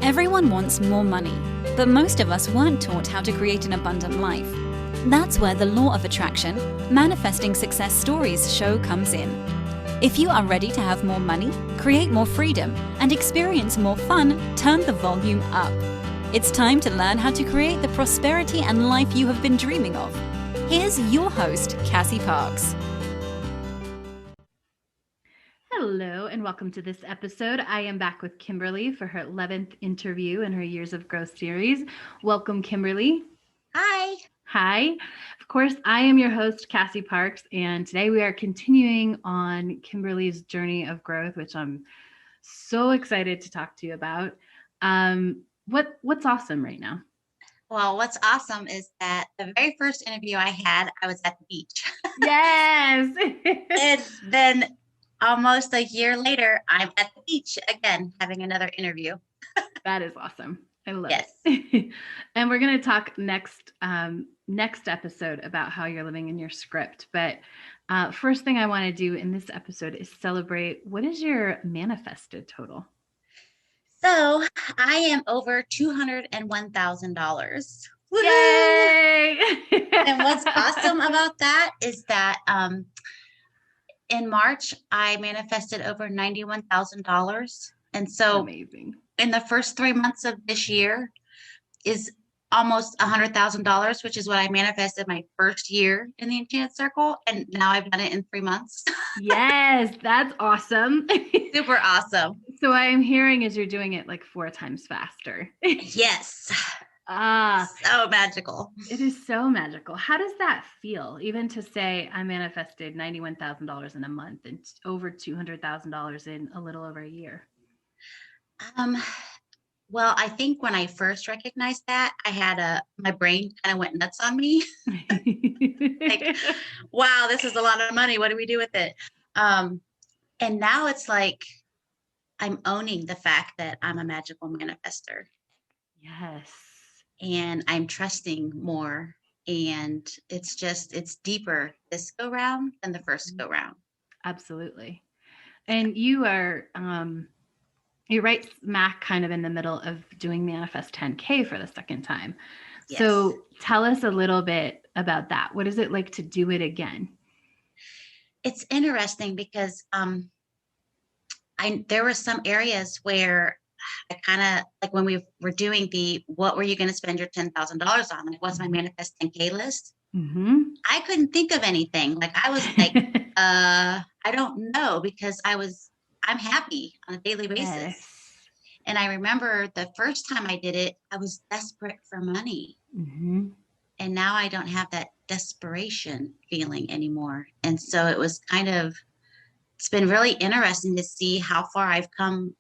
Everyone wants more money, but most of us weren't taught how to create an abundant life. That's where the law of attraction, manifesting success stories show comes in. If you are ready to have more money, create more freedom, and experience more fun, turn the volume up. It's time to learn how to create the prosperity and life you have been dreaming of. Here's your host, Cassie Parks. Hello, and welcome to this episode. I am back with Kimberly for her 11th interview in her Years of Growth series. Welcome, Kimberly. Hi. Hi. Of course, I am your host, Cassie Parks, and today we are continuing on Kimberly's journey of growth, which I'm so excited to talk to you about. What's awesome right now? Well, what's awesome is that the very first interview I had, I was at the beach. Yes. It's been almost a year later, I'm at the beach again, having another interview. That is awesome. I love Yes. it. And we're going to talk next episode about how you're living in your script. But first thing I want to do in this episode is celebrate. What is your manifested total? So I am over $201,000. Yay! And what's awesome about that is that in March, I manifested over $91,000. And so amazing. In the first 3 months of this year is almost $100,000, which is what I manifested my first year in the Enchanted Circle. And now I've done it in 3 months. Yes, that's awesome. Super awesome. So what I'm hearing is you're doing it like 4 times faster. Yes. So magical. It is so magical. How does that feel? Even to say I manifested $91,000 in a month and over $200,000 in a little over a year. Well, I think when I first recognized that, I had my brain kind of went nuts on me. Like, wow, this is a lot of money. What do we do with it? And now it's like I'm owning the fact that I'm a magical manifester. Yes. And I'm trusting more. And it's deeper this go round than the first go round. Absolutely. And you are, you're right smack kind of in the middle of doing Manifest 10K for the second time. Yes. So tell us a little bit about that. What is it like to do it again? It's interesting because there were some areas where I kind of like when we were doing what were you going to spend your $10,000 on? Like, what's my Manifest 10K list? Mm-hmm. I couldn't think of anything. Like I was like, I don't know, because I'm happy on a daily basis. Yes. And I remember the first time I did it, I was desperate for money. Mm-hmm. And now I don't have that desperation feeling anymore. And so it's been really interesting to see how far I've come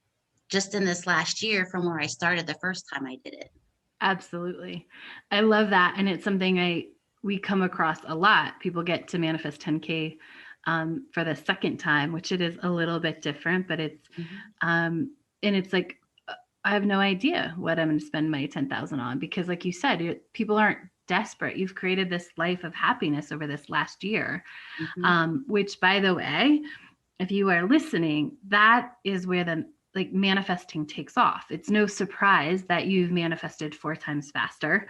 just in this last year from where I started the first time I did it. Absolutely. I love that. And it's something we come across a lot. People get to Manifest 10K for the second time, which it is a little bit different, but it's, and it's like, I have no idea what I'm going to spend my $10,000 on, because like you said, people aren't desperate. You've created this life of happiness over this last year, which, by the way, if you are listening, that is where the manifesting takes off. It's no surprise that you've manifested 4 times faster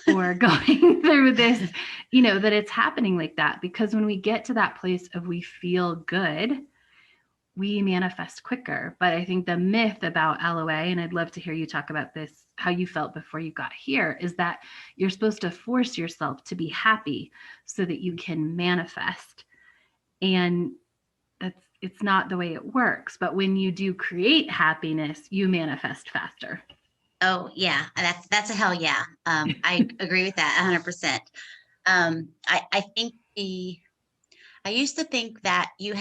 or going through this, that it's happening like that. Because when we get to that place of we feel good, we manifest quicker. But I think the myth about LOA, and I'd love to hear you talk about this, how you felt before you got here, is that you're supposed to force yourself to be happy so that you can manifest. And it's not the way it works. But when you do create happiness, you manifest faster. Oh yeah, that's a hell yeah. I agree with that 100%. I think I used to think that you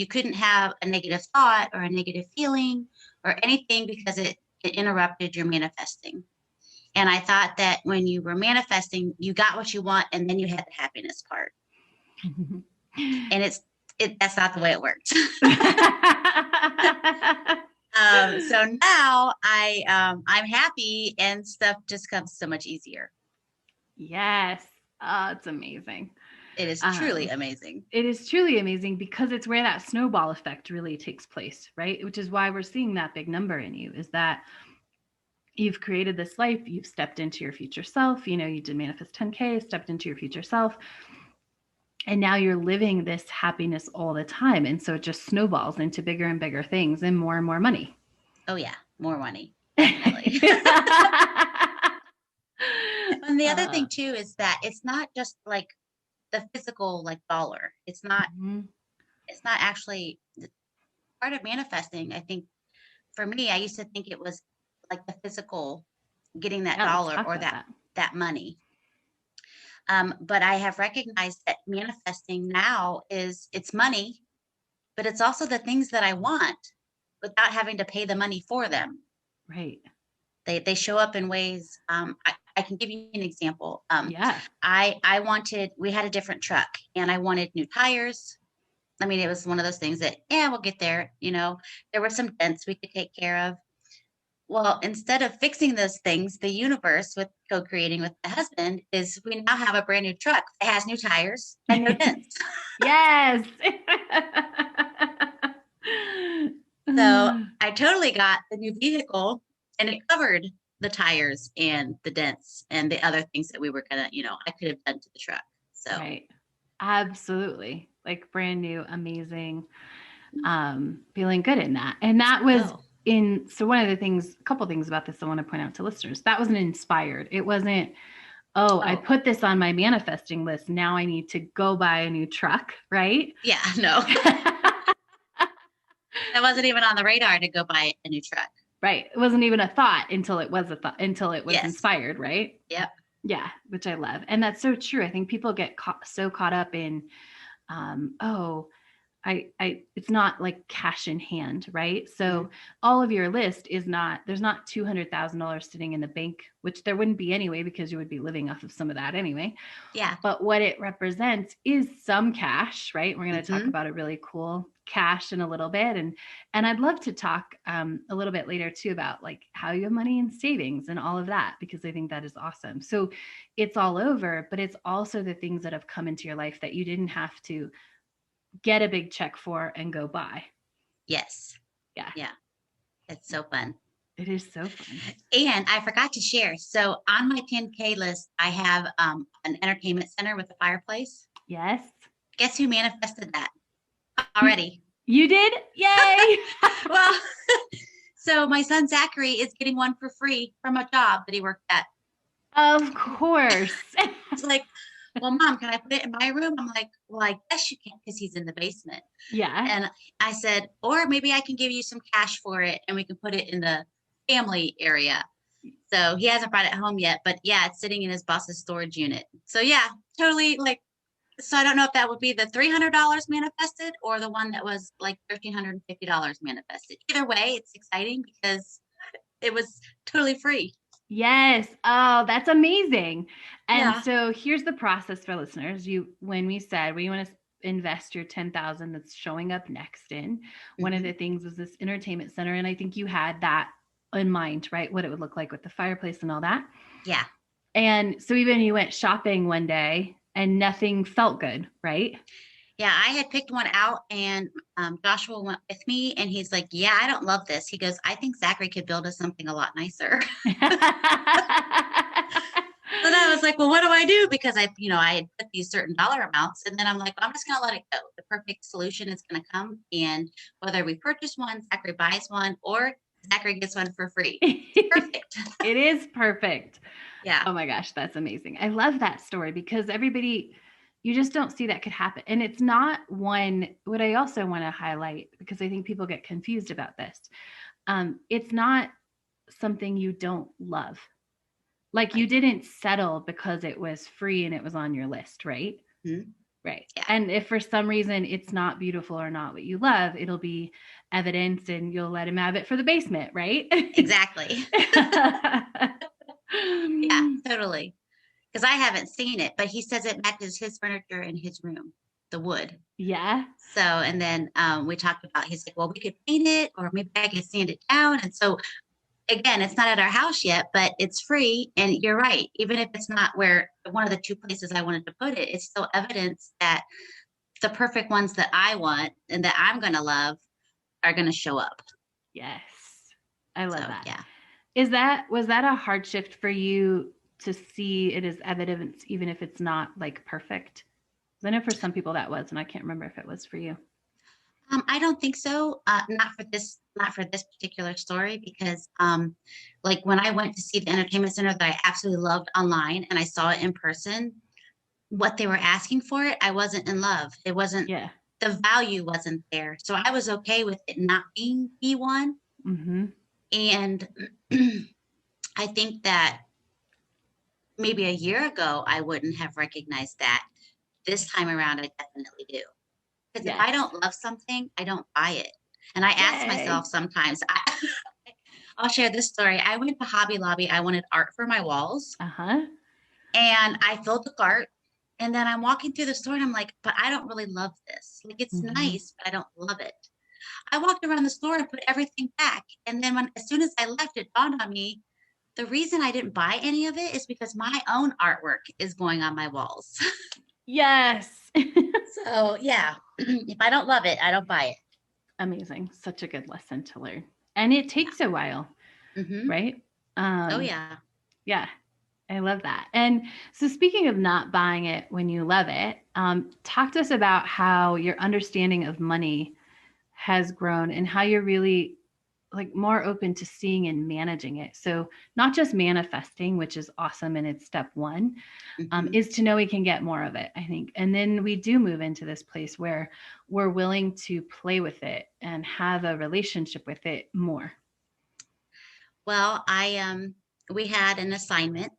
couldn't have a negative thought or a negative feeling or anything because it interrupted your manifesting. And I thought that when you were manifesting, you got what you want, and then you had the happiness part. And that's not the way it works. So now I'm happy, and stuff just comes so much easier. Yes. Oh, it's amazing. It is truly amazing. It is truly amazing because it's where that snowball effect really takes place, right? Which is why we're seeing that big number in you, is that you've created this life, you've stepped into your future self, you did manifest 10K, stepped into your future self. And now you're living this happiness all the time. And so it just snowballs into bigger and bigger things and more money. Oh yeah. More money. Definitely. And the other thing too, is that it's not just like the physical, like dollar. It's not actually part of manifesting. I think for me, I used to think it was like the physical, getting that dollar or that money. But I have recognized that manifesting now it's money, but it's also the things that I want without having to pay the money for them. Right. They show up in ways. I can give you an example. Yeah. We had a different truck and I wanted new tires. I mean, it was one of those things that, we'll get there. There were some dents we could take care of. Well, instead of fixing those things, the universe, with co-creating with my husband, is we now have a brand new truck that has new tires and no dents. Yes. So I totally got the new vehicle and it covered the tires and the dents and the other things that we were gonna, I could have done to the truck. So right. Absolutely. Like brand new, amazing, feeling good in that. And that was so one of the things, a couple things about this I want to point out to listeners, that wasn't inspired. It wasn't, I put this on my manifesting list. Now I need to go buy a new truck. Right. Yeah, no. That wasn't even on the radar to go buy a new truck. Right. It wasn't even a thought until it was until it was inspired. Right. Yep. Yeah. Which I love. And that's so true. I think people get so caught up in, it's not like cash in hand, right? So all of your list there's not $200,000 sitting in the bank, which there wouldn't be anyway, because you would be living off of some of that anyway. Yeah. But what it represents is some cash, right? We're going to talk about a really cool cash in a little bit. And I'd love to talk a little bit later too about like how you have money in savings and all of that, because I think that is awesome. So it's all over, but it's also the things that have come into your life that you didn't have to get a big check for and go buy. Yes. Yeah. Yeah. It's so fun. It is so fun. And I forgot to share. So on my 10K list, I have an entertainment center with a fireplace. Yes. Guess who manifested that already? You did? Yay. Well, so my son Zachary is getting one for free from a job that he worked at. Of course. It's like, well, Mom, can I put it in my room? I'm like, well, I guess you can, because he's in the basement. Yeah. And I said, or maybe I can give you some cash for it and we can put it in the family area. So he hasn't brought it home yet, but yeah, it's sitting in his boss's storage unit. So yeah, totally so I don't know if that would be the $300 manifested or the one that was like $1,350 manifested. Either way, it's exciting because it was totally free. Yes. Oh, that's amazing. And so here's the process for listeners. When we said we want to invest your 10,000 that's showing up next in, one of the things was this entertainment center. And I think you had that in mind, right? What it would look like with the fireplace and all that. Yeah. And so even you went shopping one day and nothing felt good, right? Yeah, I had picked one out and Joshua went with me and he's like, yeah, I don't love this. He goes, I think Zachary could build us something a lot nicer. And I was like, well, what do I do? Because I had put these certain dollar amounts and then I'm like, well, I'm just going to let it go. The perfect solution is going to come. And whether we purchase one, Zachary buys one, or Zachary gets one for free. It's perfect. It is perfect. Yeah. Oh my gosh, that's amazing. I love that story because you just don't see that could happen. And it's not what I also want to highlight, because I think people get confused about this. It's not something you don't love. Like you didn't settle because it was free and it was on your list, right? Mm-hmm. Right. Yeah. And if for some reason it's not beautiful or not what you love, it'll be evidence and you'll let him have it for the basement, right? Exactly. Yeah, totally. Because I haven't seen it, but he says it matches his furniture in his room, the wood. Yeah. So, and then we talked about, he's like, well, we could paint it or maybe I could sand it down. And so again, it's not at our house yet, but it's free. And you're right. Even if it's not where one of the two places I wanted to put it, it's still evidence that the perfect ones that I want and that I'm going to love are going to show up. Yes. I love that. Yeah. Was that a hard shift for you to see it as evidence, even if it's not like perfect? I know for some people that was, and I can't remember if it was for you. I don't think so. Not for this particular story, because like when I went to see the entertainment center that I absolutely loved online and I saw it in person, what they were asking for it, I wasn't in love. It wasn't, Yeah. the value wasn't there. So I was okay with it not being B1. Mm-hmm. And I think that maybe a year ago, I wouldn't have recognized that. This time around, I definitely do. Because if Yes. I don't love something, I don't buy it. And I ask Yay. myself sometimes, I'll share this story. I went to Hobby Lobby. I wanted art for my walls, Uh-huh. and I filled the cart. And then I'm walking through the store and I'm like, but I don't really love this. Like, it's Mm-hmm. nice, but I don't love it. I walked around the store and put everything back. And then as soon as I left, it dawned on me, the reason I didn't buy any of it is because my own artwork is going on my walls. Yes. So yeah, if I don't love it, I don't buy it. Amazing. Such a good lesson to learn. And it takes a while, Hmm. right? Oh yeah. Yeah. I love that. And so, speaking of not buying it when you love it, talk to us about how your understanding of money has grown and how you're really like more open to seeing and managing it. So, not just manifesting, which is awesome and it's step one, Hmm. is to know we can get more of it, I think. And then we do move into this place where we're willing to play with it and have a relationship with it more. Well, we had an assignment,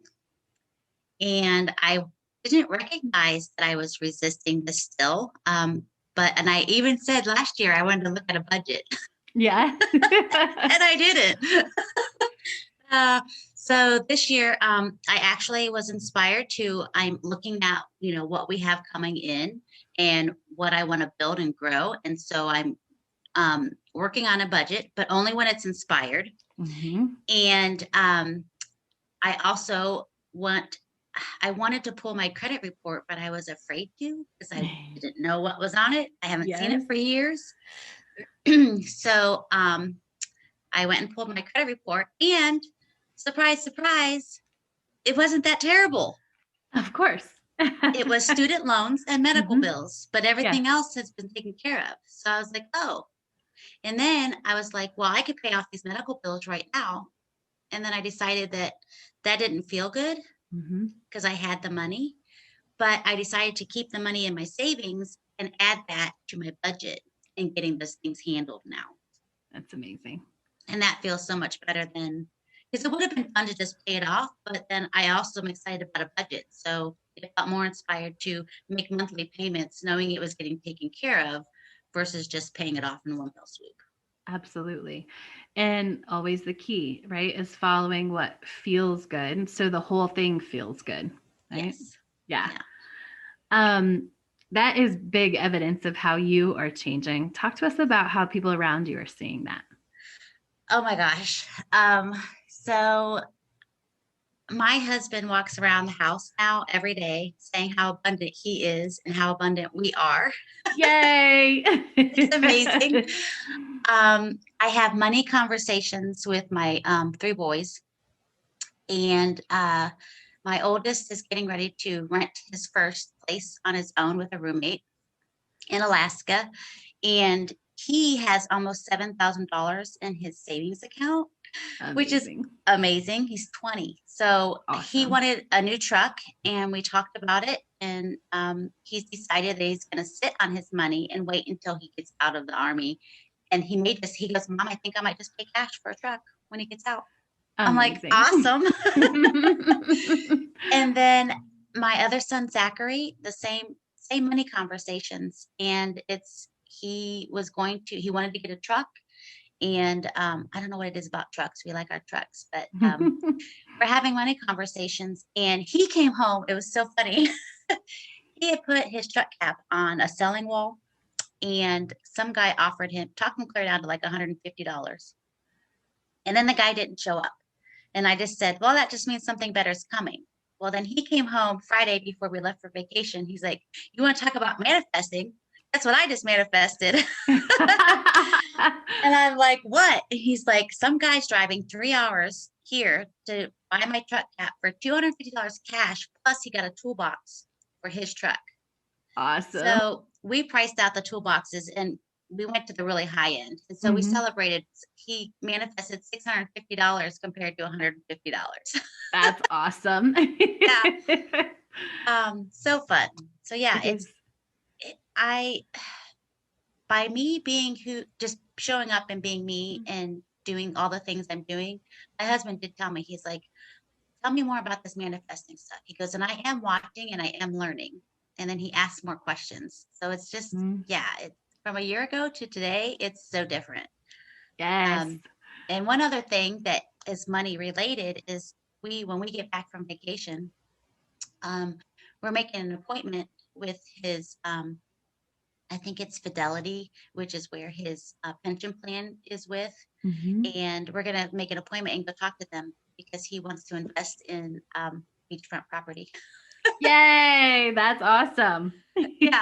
and I didn't recognize that I was resisting this still. And I even said last year I wanted to look at a budget, Yeah. and I didn't. Uh, so this year, I actually was inspired to. I'm looking at what we have coming in and what I want to build and grow, and so I'm working on a budget, but only when it's inspired. Mm-hmm. And I also I wanted to pull my credit report, but I was afraid to because I didn't know what was on it. I haven't seen Yes. it for years. So I went and pulled my credit report, and surprise, surprise, it wasn't that terrible. Of course. It was student loans and medical Mm-hmm. bills, but Yeah. everything else has been taken care of. So I was like, oh. And then I was like, well, I could pay off these medical bills right now. And then I decided that that didn't feel good Mm-hmm. because I had the money, but I decided to keep the money in my savings and add that to my budget and getting those things handled now. That's amazing. And that feels so much better than, because it would have been fun to just pay it off, but then I also am excited about a budget. So it felt more inspired to make monthly payments, knowing it was getting taken care of versus just paying it off in one fell swoop. Absolutely. And always the key, right, is following what feels good. So the whole thing feels good, right? Yes. Yeah. Yeah. That is big evidence of how you are changing. Talk to us about how people around you are seeing that. Oh my gosh. So my husband walks around the house now every day saying how abundant he is and how abundant we are. Yay. It's amazing. I have money conversations with my 3 boys, and my oldest is getting ready to rent his first place on his own with a roommate in Alaska, and he has almost $7,000 in his savings account, which is Amazing. amazing. He's 20. So he Awesome. wanted a new truck, and we talked about it. And he's decided that he's going to sit on his money and wait until he gets out of the Army. And he goes, Mom, I think I might just pay cash for a truck when he gets out. I'm like, Amazing. awesome. And then my other son, Zachary, the same money conversations. And he wanted to get a truck. And I don't know what it is about trucks. We like our trucks, but we're having money conversations. And he came home. It was so funny. He had put his truck cap on a selling wall, and some guy offered him, talked him clear down to like $150. And then the guy didn't show up. And I just said, well, that just means something better is coming. Well, then he came home Friday before we left for vacation. He's like, you want to talk about manifesting? That's what I just manifested. And I'm like, what? And he's like, some guy's driving 3 hours. here to buy my truck cap for $250 cash, plus he got a toolbox for his truck. Awesome. So we priced out the toolboxes and we went to the really high end. And so we celebrated, he manifested $650 compared to $150. That's awesome. Yeah. So fun. So yeah, by me being just showing up and being me and doing all the things I'm doing, my husband did tell me, he's like, tell me more about this manifesting stuff. He goes, and I am watching and I am learning. And then he asks more questions. So it's just, yeah, it's from a year ago to today, it's so different. Yes. And one other thing that is money related is when we get back from vacation, we're making an appointment with his, I think it's Fidelity, which is where his pension plan is with. And we're going to make an appointment and go talk to them because he wants to invest in beachfront property. Yay, that's awesome. Yeah.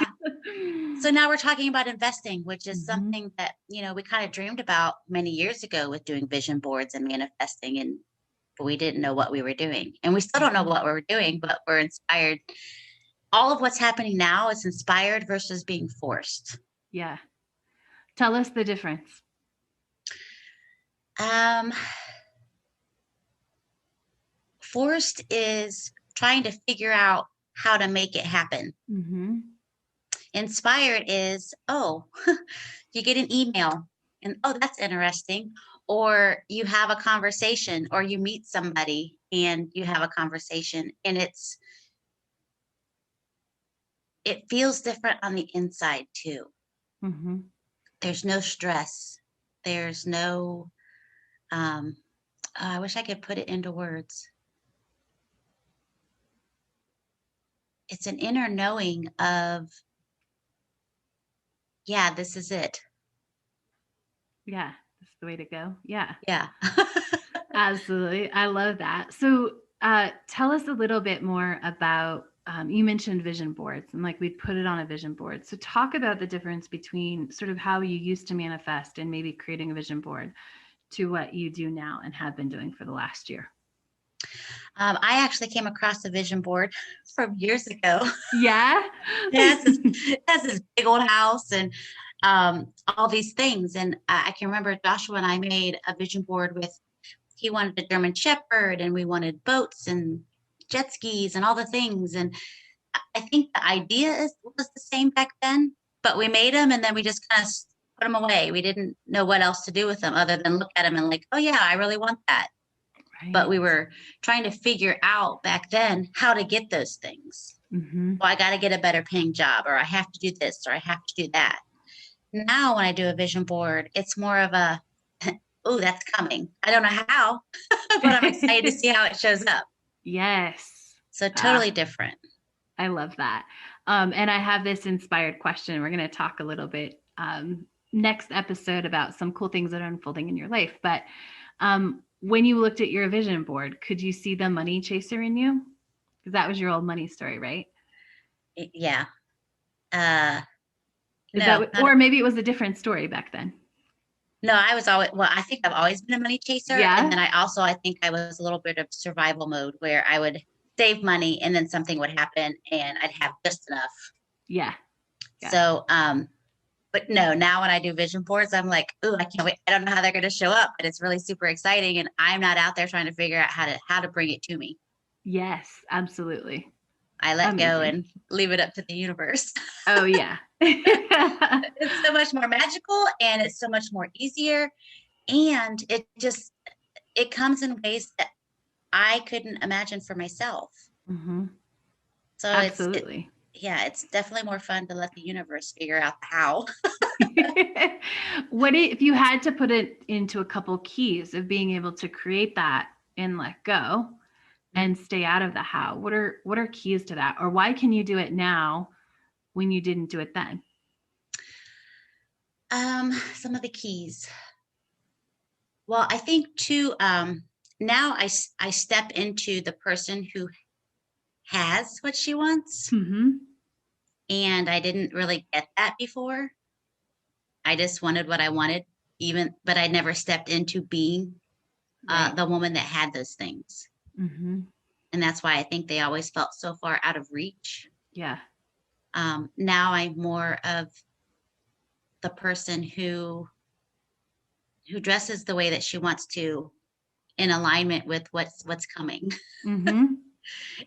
So now we're talking about investing, which is something that, we kind of dreamed about many years ago with doing vision boards and manifesting, and we didn't know what we were doing. And we still don't know what we're doing, but we're inspired. All of what's happening now is inspired versus being forced. Yeah. Tell us the difference. Forced is trying to figure out how to make it happen. Inspired is, you get an email and, that's interesting. Or you have a conversation, or you meet somebody and you have a conversation, and it feels different on the inside too. There's no stress. There's no, I wish I could put it into words. It's an inner knowing of, yeah, this is it. Yeah, that's the way to go. Yeah. Yeah. Absolutely. I love that. So tell us a little bit more about, you mentioned vision boards and like we'd put it on a vision board. So talk about the difference between sort of how you used to manifest and maybe creating a vision board to what you do now and have been doing for the last year. I actually came across a vision board from years ago. Yeah. It has this big old house and all these things. And I can remember Joshua and I made a vision board he wanted a German Shepherd, and we wanted boats and jet skis and all the things. And I think the idea was the same back then, but we made them and then we just kind of put them away. We didn't know what else to do with them other than look at them and like, oh yeah, I really want that. Right. But we were trying to figure out back then how to get those things. Well, I got to get a better paying job, or I have to do this, or I have to do that. Now, when I do a vision board, it's more of a, oh, that's coming. I don't know how, but I'm excited to see how it shows up. Yes. So totally different. I love that. And I have this inspired question. We're going to talk a little bit next episode about some cool things that are unfolding in your life. But when you looked at your vision board, could you see the money chaser in you? Because that was your old money story, right? Yeah. Or maybe it was a different story back then. No, I think I've always been a money chaser. Yeah. And then I think I was a little bit of survival mode where I would save money and then something would happen and I'd have just enough. Yeah. So, but no, now when I do vision boards, I'm like, ooh, I can't wait. I don't know how they're going to show up, but it's really super exciting. And I'm not out there trying to figure out how to bring it to me. Yes, absolutely. I let go and leave it up to the universe. Oh, yeah. It's so much more magical and it's so much more easier. And it comes in ways that I couldn't imagine for myself. So absolutely. It's definitely more fun to let the universe figure out how. What if you had to put it into a couple keys of being able to create that and let go and stay out of the how? What are keys to that? Or why can you do it now when you didn't do it then? Some of the keys. Well, I think too, now I step into the person who has what she wants. And I didn't really get that before. I just wanted what I wanted, but I never stepped into being Right. the woman that had those things. Mm-hmm. And that's why I think they always felt so far out of reach. Yeah. Now I'm more of the person who dresses the way that she wants to, in alignment with what's coming. Mm-hmm. And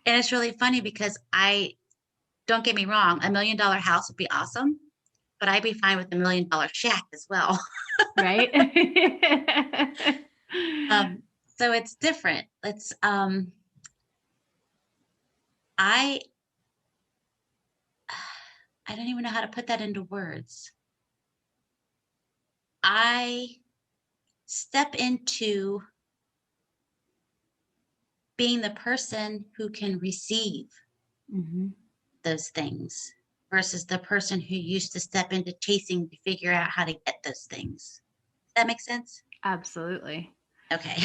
it's really funny because don't get me wrong, $1 million house would be awesome, but I'd be fine with $1 million shack as well. Right. So it's different. I I don't even know how to put that into words. I step into being the person who can receive Mm-hmm. those things versus the person who used to step into chasing to figure out how to get those things. Does that make sense? Absolutely. Okay.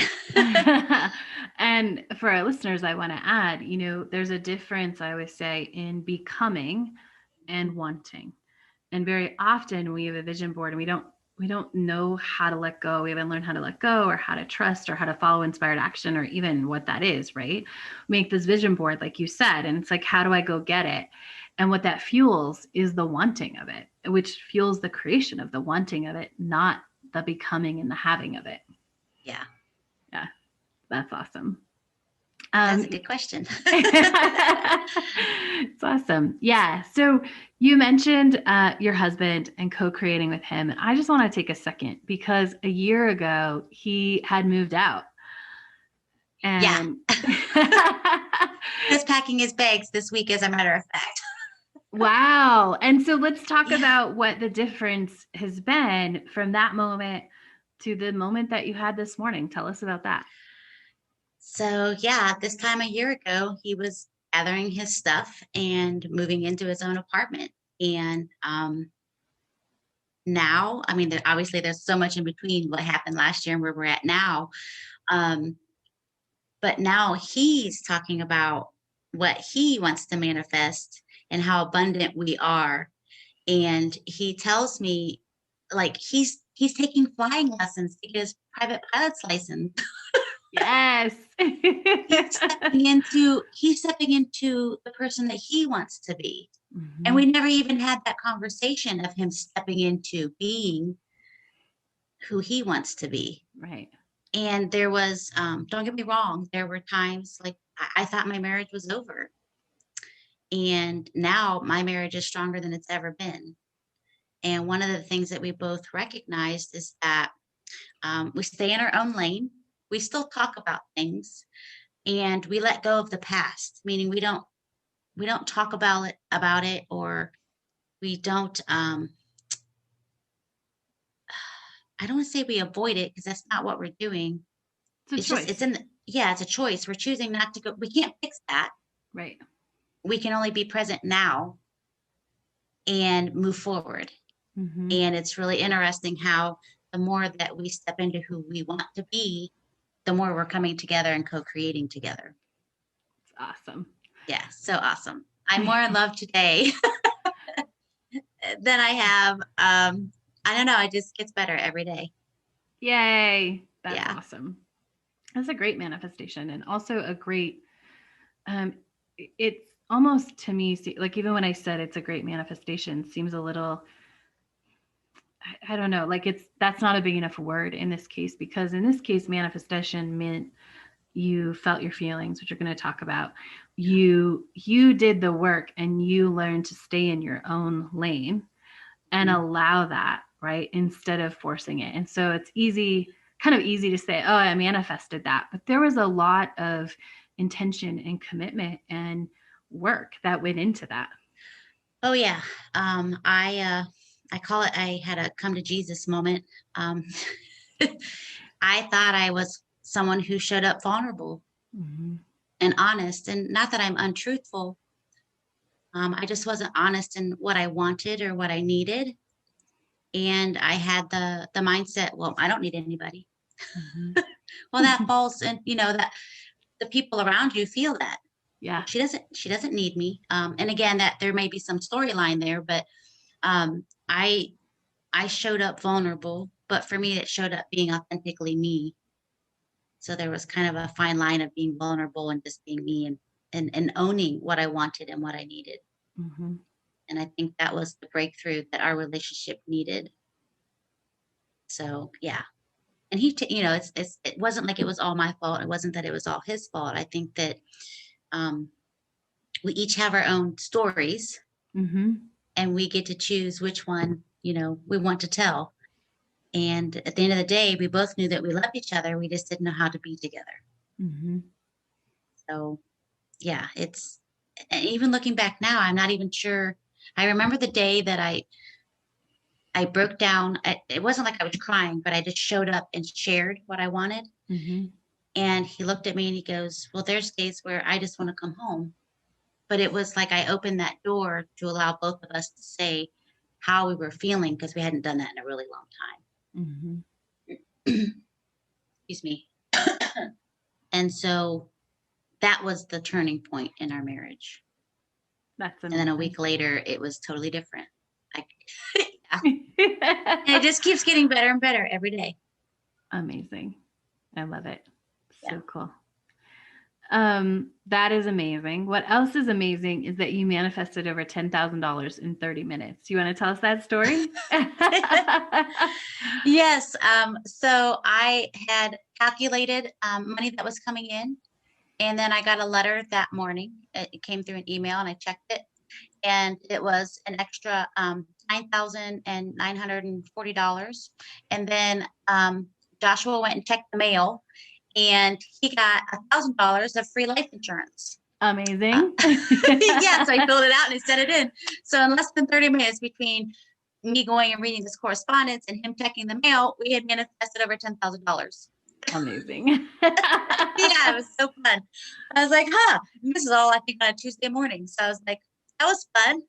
And for our listeners, I want to add, there's a difference, I always say, in becoming and wanting. And very often we have a vision board and we don't know how to let go. We haven't learned how to let go or how to trust or how to follow inspired action or even what that is, right? Make this vision board, like you said, and it's like, how do I go get it? And what that fuels is the wanting of it, which fuels the creation of the wanting of it, not the becoming and the having of it. Yeah. Yeah, that's awesome. That's a good question. It's awesome. Yeah. So you mentioned your husband and co-creating with him. And I just want to take a second because a year ago he had moved out. And He's packing his bags this week, as a matter of fact. Wow. And so let's talk about what the difference has been from that moment to the moment that you had this morning. Tell us about that. So this time a year ago, he was gathering his stuff and moving into his own apartment. And now, I mean, obviously there's so much in between what happened last year and where we're at now. But now he's talking about what he wants to manifest and how abundant we are. And he tells me, like, he's taking flying lessons to get his private pilot's license. Yes. He's stepping into the person that he wants to be. Mm-hmm. And we never even had that conversation of him stepping into being who he wants to be. Right. And there was, don't get me wrong, there were times like I thought my marriage was over. And now my marriage is stronger than it's ever been. And one of the things that we both recognized is that we stay in our own lane. We still talk about things and we let go of the past, meaning we don't talk about it, or we don't, I don't want to say we avoid it because that's not what we're doing. It's a choice. Just, it's a choice. We're choosing not to go. We can't fix that. Right. We can only be present now and move forward. Mm-hmm. And it's really interesting how the more that we step into who we want to be, the more we're coming together and co-creating together. It's awesome. Yeah, so awesome. I'm more in love today than I have. I don't know. It just gets better every day. Yay. That's awesome. That's a great manifestation, and also a great, it's almost to me, like even when I said it's a great manifestation, seems a little, I don't know, like that's not a big enough word in this case, because in this case, manifestation meant you felt your feelings, which we're going to talk about. You did the work and you learned to stay in your own lane and allow that, right? Instead of forcing it. And so it's kind of easy to say, oh, I manifested that. But there was a lot of intention and commitment and work that went into that. Oh yeah. I call it, I had a come to Jesus moment. I thought I was someone who showed up vulnerable and honest, and not that I'm untruthful. I just wasn't honest in what I wanted or what I needed. And I had the mindset, well, I don't need anybody. Well, that falls in, that the people around you feel that. Yeah. She doesn't need me. And again, that there may be some storyline there, but I showed up vulnerable, but for me, it showed up being authentically me. So there was kind of a fine line of being vulnerable and just being me and owning what I wanted and what I needed. Mm-hmm. And I think that was the breakthrough that our relationship needed. So yeah. And it wasn't like it was all my fault. It wasn't that it was all his fault. I think that we each have our own stories, Mm-hmm. and we get to choose which one, we want to tell. And at the end of the day, we both knew that we loved each other. We just didn't know how to be together. Mm-hmm. So yeah, and even looking back now, I'm not even sure. I remember the day that I broke down. It wasn't like I was crying, but I just showed up and shared what I wanted. Mm-hmm. And he looked at me and he goes, well, there's days where I just want to come home. But it was like I opened that door to allow both of us to say how we were feeling, because we hadn't done that in a really long time. Mm-hmm. Excuse me. And so that was the turning point in our marriage. That's And amazing. then a week later, it was totally different. And it just keeps getting better and better every day. Amazing. I love it. So Yeah. cool. That is amazing. What else is amazing is that you manifested over $10,000 in 30 minutes. You want to tell us that story? Yes. So I had calculated money that was coming in, and then I got a letter that morning. It came through an email, and I checked it, and it was an extra $9,940. And then Joshua went and checked the mail, and he got $1,000 of free life insurance. Amazing. Yeah, so I filled it out and I sent it in. So in less than 30 minutes between me going and reading this correspondence and him checking the mail, we had manifested over $10,000. Amazing. Yeah, it was so fun. I was like, and this is all I think on a Tuesday morning. So I was like, that was fun.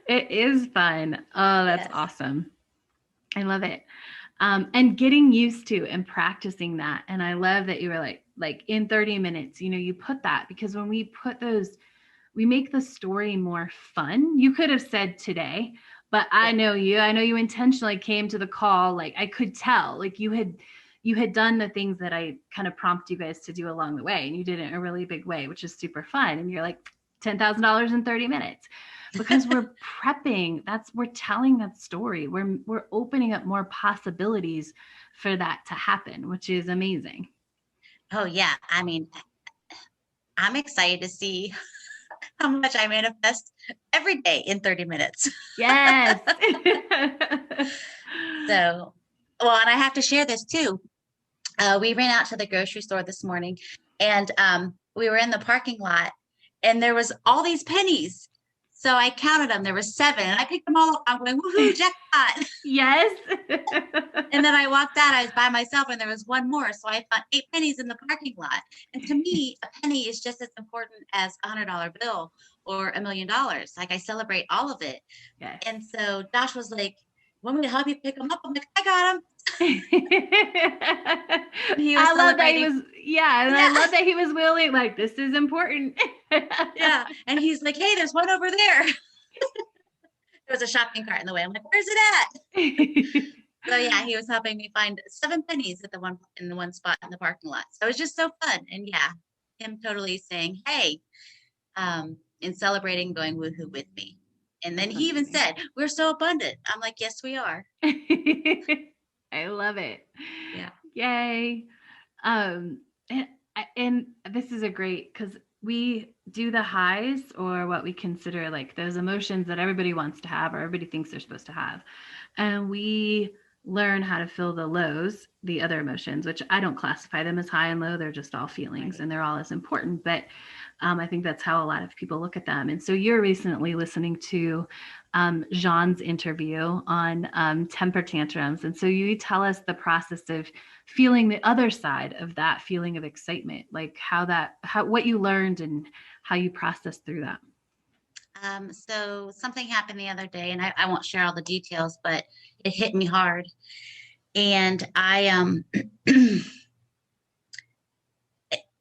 It is fun. Oh, that's Yes. awesome. I love it. And getting used to and practicing that. And I love that you were like in 30 minutes, you put that, because when we put those, we make the story more fun. You could have said today, but I know you intentionally came to the call. Like I could tell, like you had done the things that I kind of prompt you guys to do along the way, and you did it in a really big way, which is super fun. And you're like $10,000 in 30 minutes. Because we're prepping, we're telling that story. We're opening up more possibilities for that to happen, which is amazing. Oh yeah. I mean, I'm excited to see how much I manifest every day in 30 minutes. Yes. So, and I have to share this too. We ran out to the grocery store this morning, and we were in the parking lot, and there was all these pennies. So I counted them. There were 7, and I picked them all up. I'm going, woohoo, jackpot. Yes. And then I walked out. I was by myself, and there was one more. So I found 8 pennies in the parking lot. And to me, a penny is just as important as a $100 bill or $1 million. Like I celebrate all of it. Yes. And so Josh was like, want me to help you pick them up? I'm like, I got them. I love that he was, I love that he was willing, like, this is important. Yeah. And he's like, hey, there's one over there. There was a shopping cart in the way. I'm like, where's it at? So yeah, he was helping me find 7 pennies in the one spot in the parking lot. So it was just so fun. And yeah, him totally saying, hey, and celebrating, going woohoo with me. And then he even said, we're so abundant. I'm like, yes, we are. I love it. Yeah. Yay. And this is because we do the highs, or what we consider like those emotions that everybody wants to have or everybody thinks they're supposed to have. And we learn how to feel the lows, the other emotions, which I don't classify them as high and low. They're just all feelings, right. And they're all as important. But I think that's how a lot of people look at them. And so you're recently listening to Jean's interview on temper tantrums. And so you tell us the process of feeling the other side of that feeling of excitement, like what you learned and how you processed through that. So something happened the other day, and I won't share all the details, but it hit me hard. And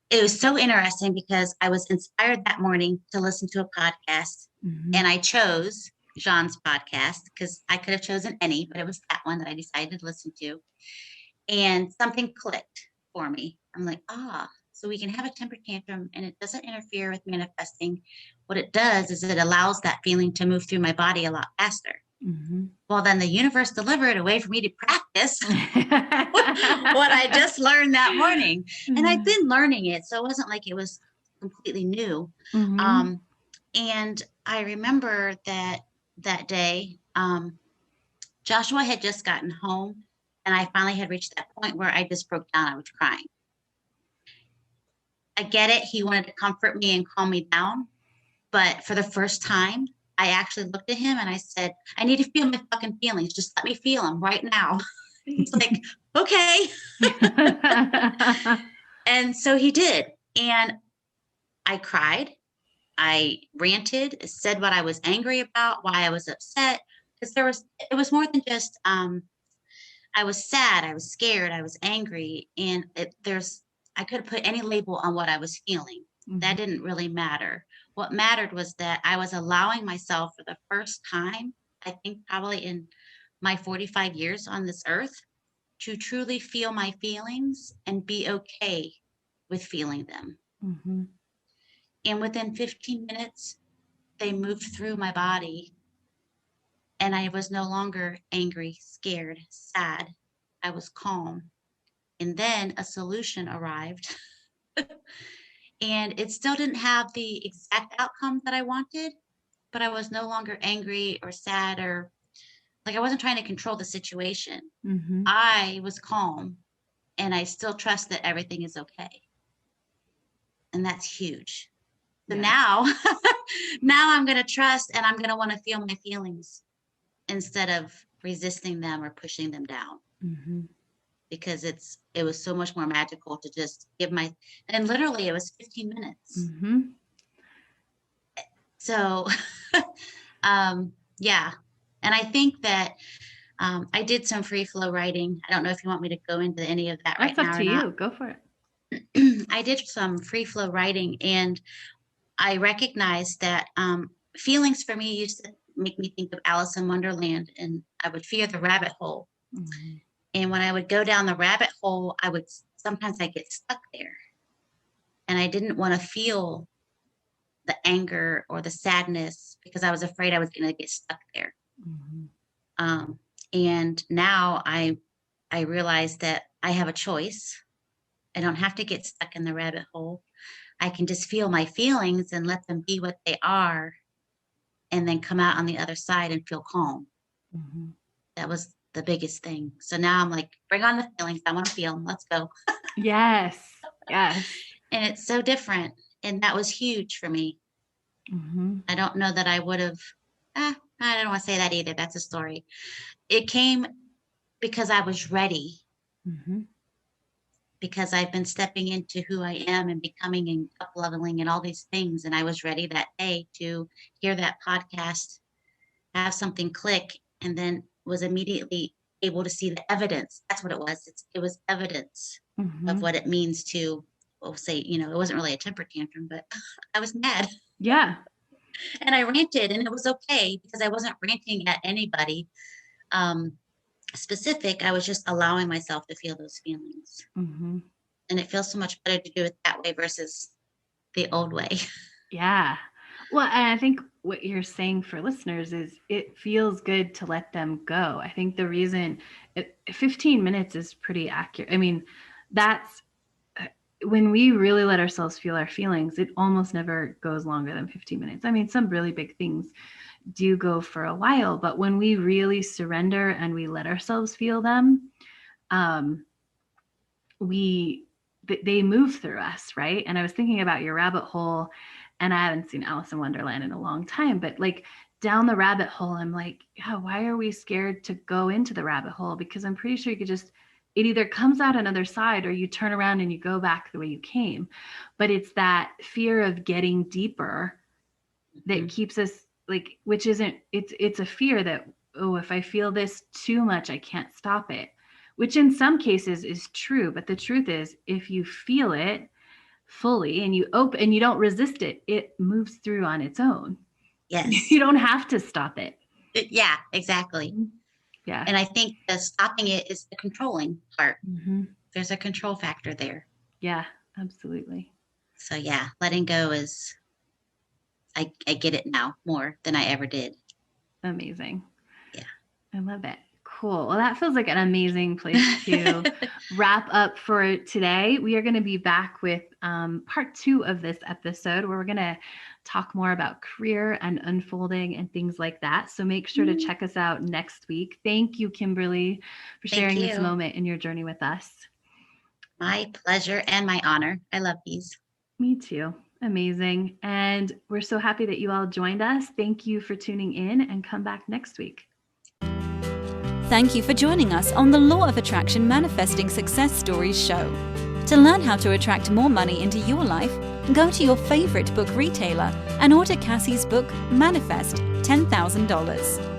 it was so interesting because I was inspired that morning to listen to a podcast, mm-hmm. and I chose Jean's podcast because I could have chosen any, but it was that one that I decided to listen to. and something clicked for me. I'm like, so we can have a temper tantrum and it doesn't interfere with manifesting. What it does is it allows that feeling to move through my body a lot faster. Mm-hmm. Well, then the universe delivered a way for me to practice what I just learned that morning. And I've been learning it, so it wasn't like it was completely new. Mm-hmm. And I remember that day, Joshua had just gotten home, and I finally had reached that point where I just broke down. I was crying. I get it. He wanted to comfort me and calm me down. But for the first time, I actually looked at him and I said, I need to feel my fucking feelings. Just let me feel them right now. He's like, okay. And so he did. And I cried. I ranted, said what I was angry about, why I was upset. Because it was more than just, I was sad, I was scared, I was angry. And I could have put any label on what I was feeling. Mm-hmm. That didn't really matter. What mattered was that I was allowing myself for the first time, I think probably in my 45 years on this earth, to truly feel my feelings and be okay with feeling them. Mm-hmm. And within 15 minutes, they moved through my body. And I was no longer angry, scared, sad. I was calm. And then a solution arrived. And it still didn't have the exact outcome that I wanted, but I was no longer angry or sad, or like I wasn't trying to control the situation. Mm-hmm. I was calm, and I still trust that everything is okay. And that's huge. So now I'm going to trust, and I'm going to want to feel my feelings instead of resisting them or pushing them down. Mm-hmm. Because it was so much more magical to just and literally it was 15 minutes. Mm-hmm. So, yeah. And I think that I did some free flow writing. I don't know if you want me to go into any of that That's right now. up to you. Go for it. I did some free flow writing, and I recognized that feelings for me used to make me think of Alice in Wonderland, and I would fear the rabbit hole. Mm-hmm. And when I would go down the rabbit hole, sometimes I get stuck there. And I didn't want to feel the anger or the sadness because I was afraid I was going to get stuck there. Mm-hmm. And now I realize that I have a choice. I don't have to get stuck in the rabbit hole. I can just feel my feelings and let them be what they are, and then come out on the other side and feel calm. Mm-hmm. That was the biggest thing. So now I'm like, bring on the feelings. I want to feel them. Let's go. Yes. Yes. And it's so different. And that was huge for me. Mm-hmm. I don't know that I would have, I don't want to say that either. That's a story. It came because I was ready. Mm-hmm. Because I've been stepping into who I am and becoming and up leveling and all these things. And I was ready that day to hear that podcast, have something click, and then was immediately able to see the evidence. That's what it was. It was evidence Mm-hmm. of what it means to, say, it wasn't really a temper tantrum, but I was mad. Yeah. And I ranted, and it was okay because I wasn't ranting at anybody specific. I was just allowing myself to feel those feelings. Mm-hmm. And it feels so much better to do it that way versus the old way. Yeah. Well, and I think what you're saying for listeners is it feels good to let them go. I think the reason 15 minutes is pretty accurate. I mean, that's when we really let ourselves feel our feelings, it almost never goes longer than 15 minutes. I mean, some really big things do go for a while, but when we really surrender and we let ourselves feel them, they move through us, right? And I was thinking about your rabbit hole, and I haven't seen Alice in Wonderland in a long time, but like down the rabbit hole, I'm like, yeah, why are we scared to go into the rabbit hole? Because I'm pretty sure it either comes out another side or you turn around and you go back the way you came. But it's that fear of getting deeper that keeps us like, which isn't, it's a fear that, oh, if I feel this too much, I can't stop it, which in some cases is true. But the truth is, if you feel it fully and you open and you don't resist it, it moves through on its own. Yes. You don't have to stop it. Yeah, exactly. Yeah. And I think the stopping it is the controlling part. Mm-hmm. There's a control factor there. Yeah, absolutely. So yeah, letting go is, I get it now more than I ever did. Amazing. Yeah. I love it. Cool. Well, that feels like an amazing place to wrap up for today. We are going to be back with part 2 of this episode, where we're going to talk more about career and unfolding and things like that. So make sure to check us out next week. Thank you, Kimberly, for sharing this moment in your journey with us. My pleasure and my honor. I love these. Me too. Amazing. And we're so happy that you all joined us. Thank you for tuning in, and come back next week. Thank you for joining us on the Law of Attraction Manifesting Success Stories show. To learn how to attract more money into your life, go to your favorite book retailer and order Cassie's book, Manifest $10,000.